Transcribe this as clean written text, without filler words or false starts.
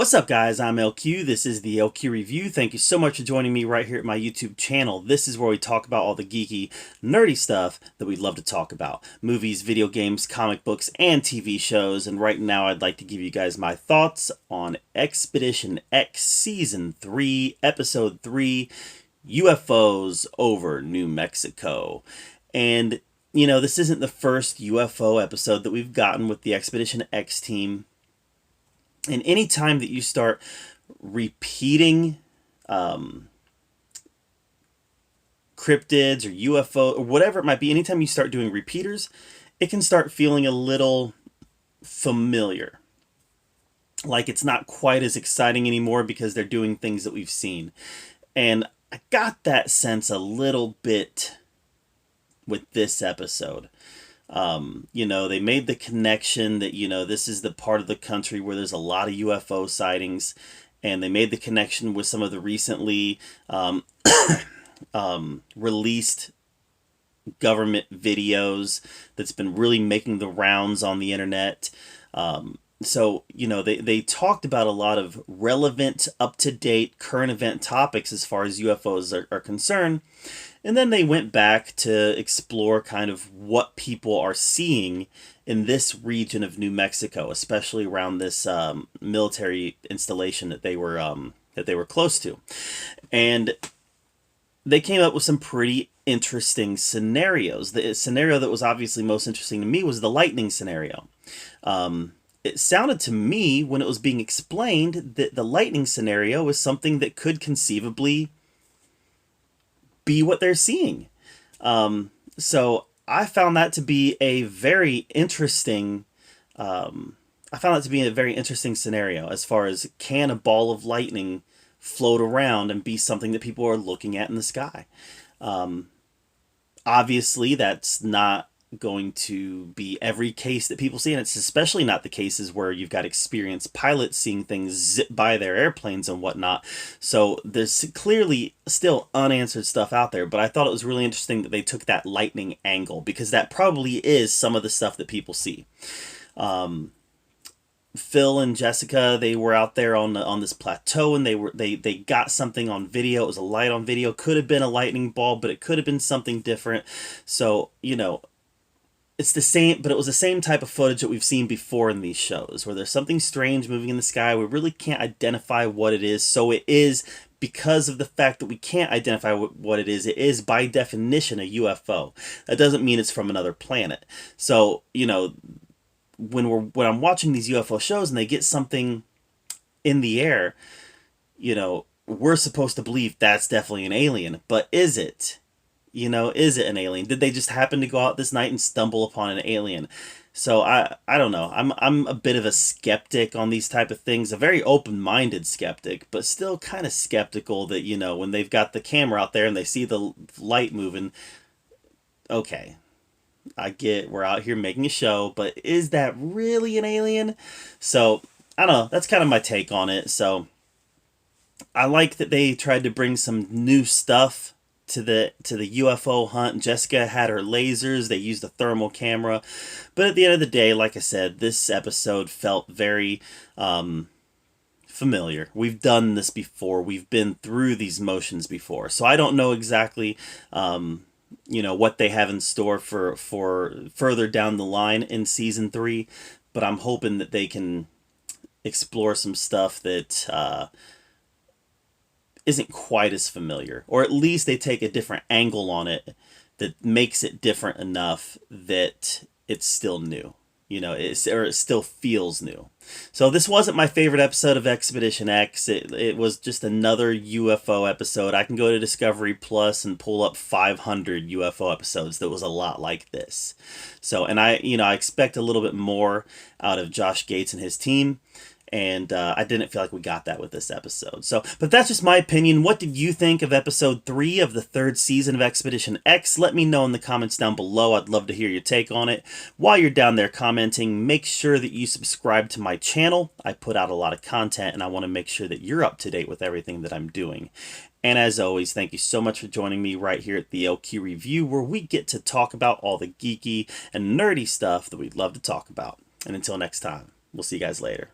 What's up, guys? I'm LQ. This is the LQ Review. Thank you so much for joining me right here at my YouTube channel. This is where we talk about all the geeky, nerdy stuff that we'd love to talk about. Movies, video games, comic books, and TV shows. And right now I'd like to give you guys my thoughts on Expedition X Season 3, Episode 3, UFOs over New Mexico. And, you know, this isn't the first UFO episode that we've gotten with the Expedition X team. And any time that you start repeating cryptids or UFO or whatever it might be, anytime you start doing repeaters, it can start feeling a little familiar. Like it's not quite as exciting anymore because they're doing things that we've seen. And I got that sense a little bit with this episode. They made the connection that, this is the part of the country where there's a lot of UFO sightings, and they made the connection with some of the recently released government videos that's been really making the rounds on the internet. They talked about a lot of relevant, up-to-date, current event topics as far as UFOs are concerned. And then they went back to explore kind of what people are seeing in this region of New Mexico, especially around this military installation that they were close to. And they came up with some pretty interesting scenarios. The scenario that was obviously most interesting to me was the lightning scenario. It sounded to me, when it was being explained, that the lightning scenario was something that could conceivably be what they're seeing. So I found that to be a very interesting scenario as far as, can a ball of lightning float around and be something that people are looking at in the sky? Obviously that's not going to be every case that people see, and it's especially not the cases where you've got experienced pilots seeing things zip by their airplanes and whatnot. So there's clearly still unanswered stuff out there, but I thought it was really interesting that they took that lightning angle, because that probably is some of the stuff that people see. Phil and Jessica, they were out there on this plateau, and they got something on video. It was a light on video. Could have been a lightning ball, but it could have been something different. So, it's the same, but it was the same type of footage that we've seen before in these shows, where there's something strange moving in the sky. We really can't identify what it is. So it is, because of the fact that we can't identify what it is by definition a UFO. That doesn't mean it's from another planet. So, when I'm watching these UFO shows and they get something in the air, we're supposed to believe that's definitely an alien. But is it? Is it an alien? Did they just happen to go out this night and stumble upon an alien? So I don't know. I'm a bit of a skeptic on these type of things, a very open-minded skeptic, but still kind of skeptical that, when they've got the camera out there and they see the light moving, okay, I get we're out here making a show, but is that really an alien? So I don't know. That's kind of my take on it. So I like that they tried to bring some new stuff to the UFO hunt. Jessica had her lasers. They used a thermal camera. But at the end of the day, like I said, this episode felt very familiar. We've done this before. We've been through these motions before. So I don't know exactly what they have in store for further down the line in season 3, but I'm hoping that they can explore some stuff that isn't quite as familiar, or at least they take a different angle on it that makes it different enough that it's still new, it still feels new. So this wasn't my favorite episode of Expedition X. It was just another UFO episode. I can go to Discovery Plus and pull up 500 UFO episodes that was a lot like this. So, and I expect a little bit more out of Josh Gates and his team. And I didn't feel like we got that with this episode. So, but that's just my opinion. What did you think of episode 3 of the 3rd season of Expedition X? Let me know in the comments down below. I'd love to hear your take on it. While you're down there commenting, make sure that you subscribe to my channel. I put out a lot of content, and I want to make sure that you're up to date with everything that I'm doing. And as always, thank you so much for joining me right here at the LQ Review, where we get to talk about all the geeky and nerdy stuff that we'd love to talk about. And until next time, we'll see you guys later.